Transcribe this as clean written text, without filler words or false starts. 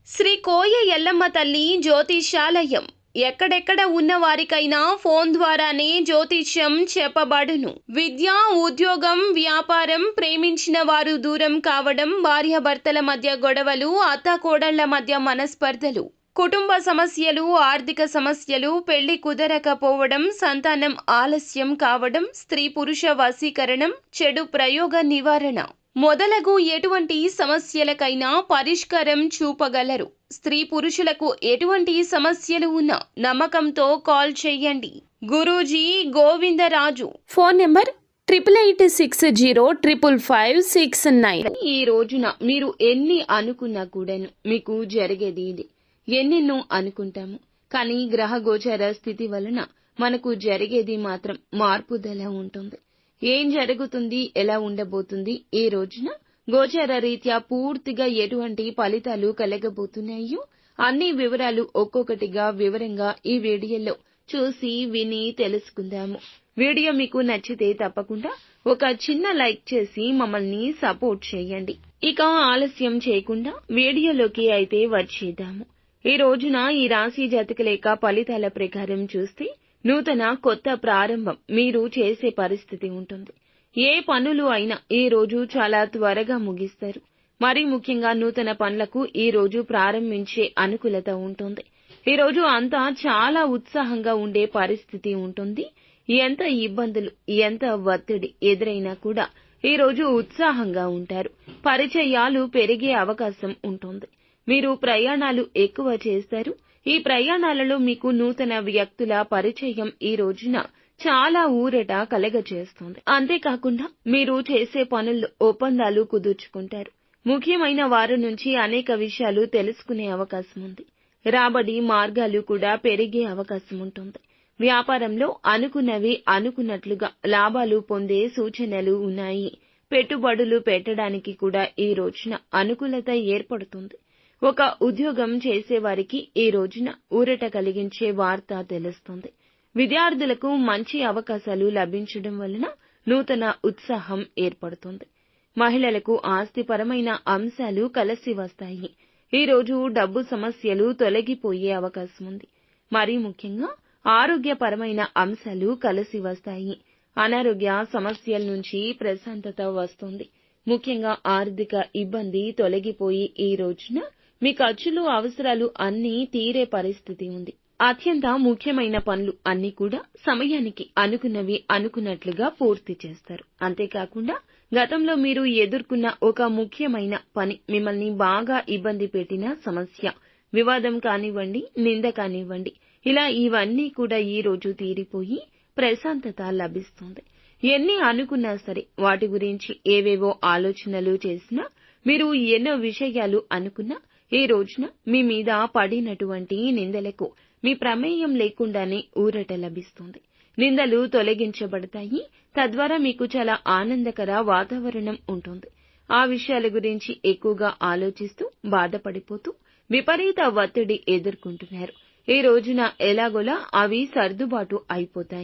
శ్రీ కోయ ఎల్లమ్మ తల్లి జ్యోతిష్యాలయం ఎక్కడెక్కడ ఉన్న వారికైనా ఫోన్ ద్వారానే జ్యోతిష్యం చెప్పబడును. విద్య, ఉద్యోగం, వ్యాపారం, ప్రేమించిన వారు దూరం కావడం, భార్యాభర్తల మధ్య గొడవలు, అత్తాకోడళ్ల మధ్య మనస్పర్ధలు, కుటుంబ సమస్యలు, ఆర్థిక సమస్యలు, పెళ్లి కుదరకపోవడం, సంతానం ఆలస్యం కావడం, స్త్రీ పురుష వశీకరణం, చెడు ప్రయోగ నివారణ మొదలగు ఎటువంటి సమస్యలకైనా పరిష్కారం చూపగలరు. స్త్రీ పురుషులకు ఎటువంటి సమస్యలు ఉన్నా నమ్మకంతో కాల్ చేయండి. గురూజీ గోవిందరాజు. Phone number 8886055569. ఈ రోజున మీరు ఎన్ని అనుకున్నా కూడాను మీకు జరిగేది ఇది. ఎన్నెన్నో అనుకుంటాము, కానీ గ్రహ గోచర స్థితి వలన మనకు జరిగేది మాత్రం మార్పుదల ఉంటుంది. ఏం జరుగుతుంది, ఎలా ఉండబోతుంది, ఈ రోజున గోచర రీత్యా పూర్తిగా ఎటువంటి ఫలితాలు కలగబోతున్నాయో అన్ని వివరాలు ఒక్కొక్కటిగా వివరంగా ఈ వీడియోలో చూసి విని తెలుసుకుందాము. వీడియో మీకు నచ్చితే తప్పకుండా ఒక చిన్న లైక్ చేసి మమ్మల్ని సపోర్ట్ చేయండి. ఇక ఆలస్యం చేయకుండా వీడియోలోకి అయితే వచ్చేద్దాము. ఈ రోజున ఈ రాశి జాతకుల ఫలితాల ప్రకారం చూస్తే నూతన కొత్త ప్రారంభం మీరు చేసే పరిస్థితి ఉంటుంది. ఏ పనులు అయినా ఈ రోజు చాలా త్వరగా ముగిస్తారు. మరీ ముఖ్యంగా నూతన పనులకు ఈ రోజు ప్రారంభించే అనుకూలత ఉంటుంది. ఈ రోజు అంతా చాలా ఉత్సాహంగా ఉండే పరిస్థితి ఉంటుంది. ఎంత ఇబ్బందులు, ఎంత ఒత్తిడి ఎదురైనా కూడా ఈ రోజు ఉత్సాహంగా ఉంటారు. పరిచయాలు పెరిగే అవకాశం ఉంటుంది. మీరు ప్రయాణాలు ఎక్కువ చేస్తారు. ఈ ప్రయాణాలలో మీకు నూతన వ్యక్తుల పరిచయం ఈ రోజున చాలా ఊరట కలగజేస్తుంది. అంతేకాకుండా మీరు చేసే పనుల్లో ఒప్పందాలు కుదుర్చుకుంటారు. ముఖ్యమైన వారి నుంచి అనేక విషయాలు తెలుసుకునే అవకాశం ఉంది. రాబడి మార్గాలు కూడా పెరిగే అవకాశం ఉంటుంది. వ్యాపారంలో అనుకున్నవి అనుకున్నట్లుగా లాభాలు పొందే సూచనలు ఉన్నాయి. పెట్టుబడులు పెట్టడానికి కూడా ఈ రోజున అనుకూలత ఏర్పడుతుంది. ఒక ఉద్యోగం చేసేవారికి ఈ రోజున ఊరట కలిగించే వార్త తెలుస్తుంది. విద్యార్థులకు మంచి అవకాశాలు లభించడం వలన నూతన ఉత్సాహం ఏర్పడుతుంది. మహిళలకు ఆస్తిపరమైన అంశాలు కలిసి వస్తాయి. ఈ రోజు డబ్బు సమస్యలు తొలగిపోయే అవకాశం ఉంది. మరీ ముఖ్యంగా ఆరోగ్యపరమైన అంశాలు కలిసి వస్తాయి. అనారోగ్య సమస్యల నుంచి ప్రశాంతత వస్తుంది. ముఖ్యంగా ఆర్థిక ఇబ్బంది తొలగిపోయి ఈ రోజున మీ ఖర్చులు, అవసరాలు అన్నీ తీరే పరిస్థితి ఉంది. అత్యంత ముఖ్యమైన పనులు అన్నీ కూడా సమయానికి అనుకున్నవి అనుకున్నట్లుగా పూర్తి చేస్తారు. అంతేకాకుండా గతంలో మీరు ఎదుర్కొన్న ఒక ముఖ్యమైన పని మిమ్మల్ని బాగా ఇబ్బంది పెట్టిన సమస్య, వివాదం కానివ్వండి, నింద కానివ్వండి, ఇలా ఇవన్నీ కూడా ఈ రోజు తీరిపోయి ప్రశాంతత లభిస్తుంది. ఎన్ని అనుకున్నా సరే వాటి గురించి ఏవేవో ఆలోచనలు చేసినా, మీరు ఎన్నో విషయాలు అనుకున్నా ఈ రోజున మీ మీద పడినటువంటి నిందలకు మీ ప్రమేయం లేకుండానే ఊరట లభిస్తుంది. నిందలు తొలగించబడతాయి. తద్వారా మీకు చాలా ఆనందకర వాతావరణం ఉంటుంది. ఆ విషయాల గురించి ఎక్కువగా ఆలోచిస్తూ బాధపడిపోతూ విపరీత ఒత్తిడి ఎదుర్కొంటున్నారు. ఈ రోజున ఎలాగోలా అవి సర్దుబాటు అయిపోతాయి.